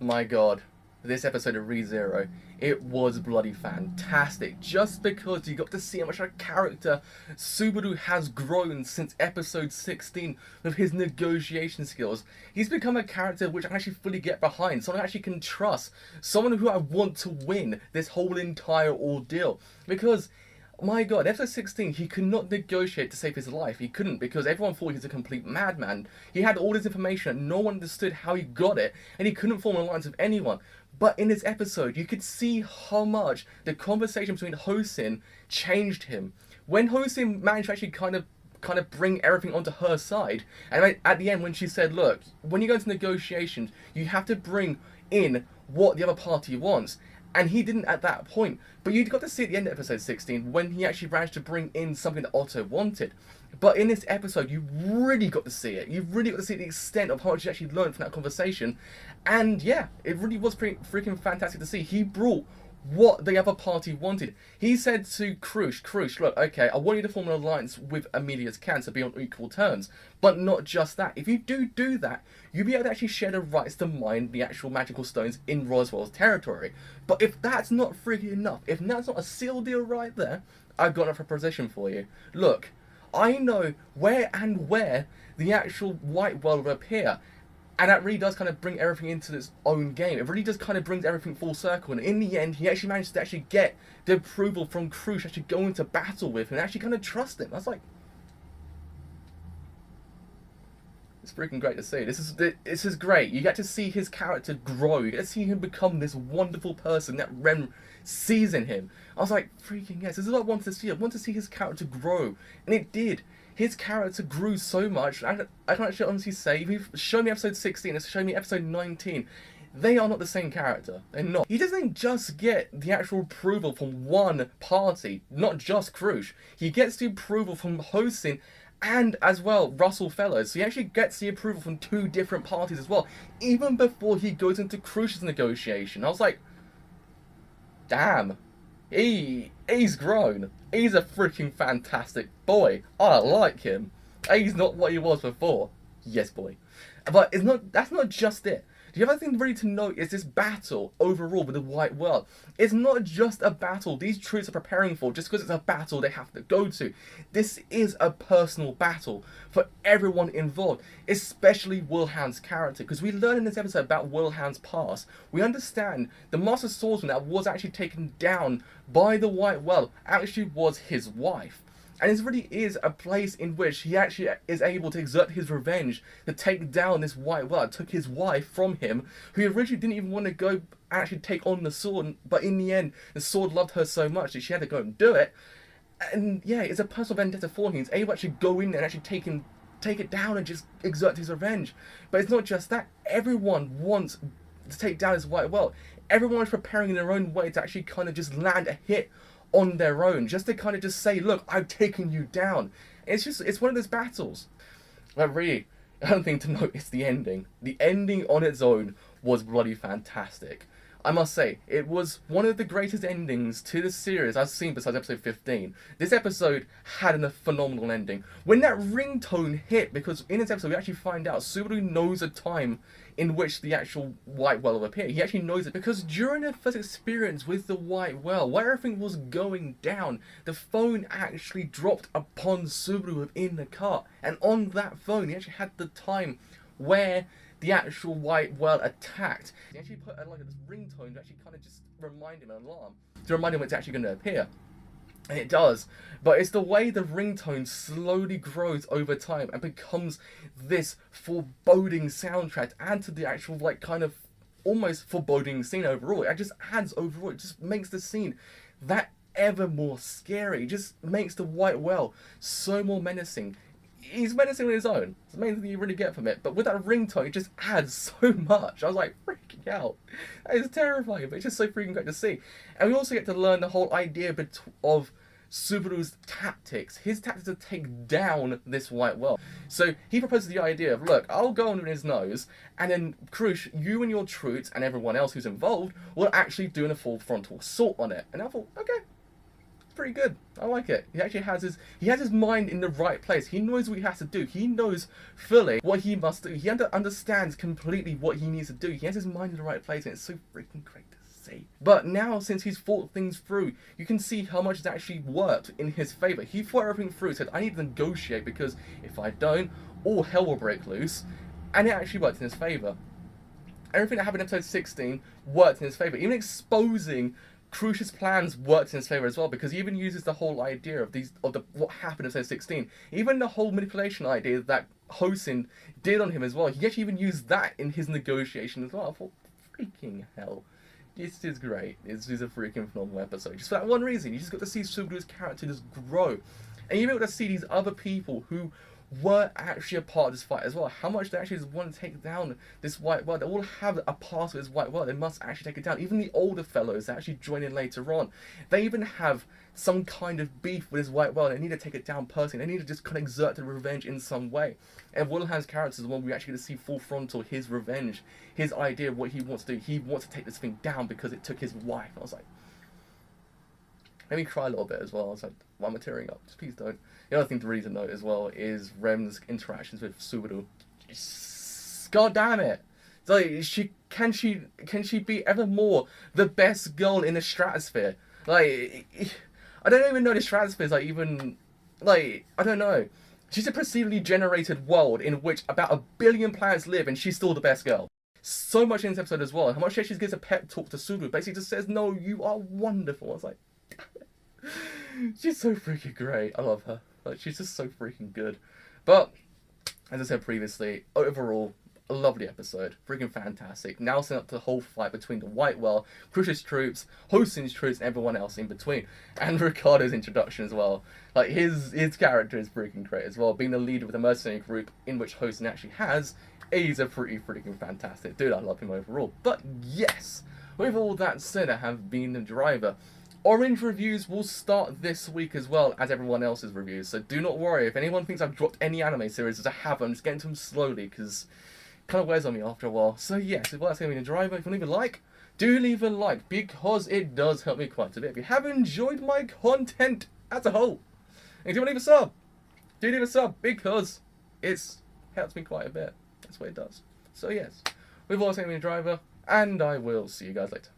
My god, this episode of ReZero, it was bloody fantastic. Just because you got to see how much a character Subaru has grown since episode 16 with his negotiation skills. He's become a character which I actually fully get behind, someone I actually can trust, someone who I want to win this whole entire ordeal. Because my god, episode 16, he could not negotiate to save his life. He couldn't because everyone thought he was a complete madman. He had all this information and no one understood how he got it, and he couldn't form an alliance with anyone. But in this episode, you could see how much the conversation between Hosin changed him. When Hosin managed to actually kind of bring everything onto her side, and at the end when she said, look, when you go into negotiations, you have to bring in what the other party wants. And he didn't at that point. But you got to see at the end of episode 16 when he actually managed to bring in something that Otto wanted. But in this episode, you really got to see it. You really got to see the extent of how much you actually learned from that conversation. And yeah, it really was pretty freaking fantastic to see. He brought what the other party wanted. He said to Krush, look, okay, I want you to form an alliance with Amelia's Can to be on equal terms. But not just that. If you do that, you'll be able to actually share the rights to mine the actual magical stones in Roswell's territory. But if that's not freaking enough, if that's not a seal deal right there, I've got another proposition for you. Look, I know where the actual white world will appear. And that really does kind of bring everything into its own game. It really does kind of brings everything full circle. And in the end, he actually managed to actually get the approval from Krush to actually go into battle with him and actually kind of trust him. I was like, it's freaking great to see. This is great. You get to see his character grow. You get to see him become this wonderful person that Ren sees in him. I was like, freaking yes, this is what I wanted to see. I wanted to see his character grow. And it did. His character grew so much. I can actually honestly say, if you've shown me episode 16 and shown me episode 19, they are not the same character. They're not. He doesn't just get the actual approval from one party, not just Krush. He gets the approval from Hosin and as well Russell Fellows. So he actually gets the approval from two different parties as well, even before he goes into Krush's negotiation. I was like, damn. He's grown. He's a freaking fantastic boy. I like him. He's not what he was before. Yes, boy. But that's not just it. The other thing really to note is this battle overall with the white world. It's not just a battle these troops are preparing for just because it's a battle they have to go to. This is a personal battle for everyone involved, especially Wilhelm's character. Because we learn in this episode about Wilhelm's past. We understand the Master Swordsman that was actually taken down by the white world actually was his wife. And this really is a place in which he actually is able to exert his revenge to take down this white world. Took his wife from him, who originally didn't even want to go actually take on the sword, but in the end, the sword loved her so much that she had to go and do it. And yeah, it's a personal vendetta for him. He's able to actually go in there and actually take it down and just exert his revenge. But it's not just that. Everyone wants to take down this white world. Everyone is preparing in their own way to actually kind of just land a hit on their own, just to kind of just say, look, I've taken you down. It's one of those battles. But really, another thing to note is the ending. The ending on its own was bloody fantastic. I must say, it was one of the greatest endings to the series I've seen besides episode 15. This episode had a phenomenal ending. When that ringtone hit, because in this episode we actually find out Subaru knows a time in which the actual white whale will appear. He actually knows it because during their first experience with the white whale, where everything was going down, the phone actually dropped upon Subaru within the car. And on that phone, he actually had the time where the actual white whale attacked. He actually put like this ringtone to actually kind of just remind him, an alarm, to remind him when it's actually going to appear. And it does. But it's the way the ringtone slowly grows over time and becomes this foreboding soundtrack to add to the actual like kind of almost foreboding scene overall. It just adds overall. It just makes the scene that ever more scary. It just makes the white whale so more menacing. He's menacing on his own. It's the main thing you really get from it. But with that ringtone, it just adds so much. I was like, freaking out. That is terrifying, but it's just so freaking great to see. And we also get to learn the whole idea of Subaru's tactics. His tactics to take down this white whale. So he proposes the idea of, look, I'll go under his nose, and then Krush, you and your troops and everyone else who's involved will actually do a full frontal assault on it. And I thought, okay, pretty good. I like it. He actually has his mind in the right place. He knows what he has to do. He knows fully what he must do. He understands completely what he needs to do. He has his mind in the right place, and it's so freaking great to see. But now, since he's thought things through, you can see how much it's actually worked in his favor. He thought everything through. Said, "I need to negotiate because if I don't, all hell will break loose," and it actually worked in his favor. Everything that happened in episode 16 worked in his favor. Even exposing Crucia's plans worked in his favor as well, because he even uses the whole idea of what happened in episode 16. Even the whole manipulation idea that Hosin did on him as well. He actually even used that in his negotiation as well. I thought, freaking hell. This is great. It's a freaking phenomenal episode. Just for that one reason. You just got to see Subaru's character just grow. And you're able to see these other people who were actually a part of this fight as well. How much they actually just want to take down this white world. They all have a part of this white world. They must actually take it down. Even the older fellows that actually join in later on, they even have some kind of beef with this white world. They need to take it down personally. They need to just kind of exert their revenge in some way. And Wilhelm's character is the one we actually get to see full frontal, his revenge, his idea of what he wants to do. He wants to take this thing down because it took his wife. I was like, made me cry a little bit as well. I was like, why am I tearing up? Just please don't. The other thing to read and note as well is Rem's interactions with Subaru. God damn it! It's like, can she be ever more the best girl in the stratosphere? Like, I don't even know the stratosphere is like even, like, I don't know. She's a procedurally generated world in which about 1 billion planets live, and she's still the best girl. So much in this episode as well. How much she gives a pep talk to Subaru, basically just says, "No, you are wonderful." I was like, she's so freaking great. I love her. Like, she's just so freaking good. But as I said previously, overall, a lovely episode. Freaking fantastic. Now set up the whole fight between the White Well, Crucia's troops, Hosin's troops, and everyone else in between. And Ricardo's introduction as well. Like, his character is freaking great as well. Being the leader of the mercenary group in which Hosin actually has, he's a pretty freaking fantastic dude. I love him overall. But yes, with all that said, I have been the driver. Orange reviews will start this week as well as everyone else's reviews, so do not worry. If anyone thinks I've dropped any anime series, as I have, I'm just getting to them slowly because it kind of wears on me after a while. So yes, if that's going to be the driver, if you leave a like, do leave a like because it does help me quite a bit. If you have enjoyed my content as a whole, and if you want to leave a sub, do leave a sub because it helps me quite a bit. That's what it does. So yes, with all that's going to be the driver, and I will see you guys later.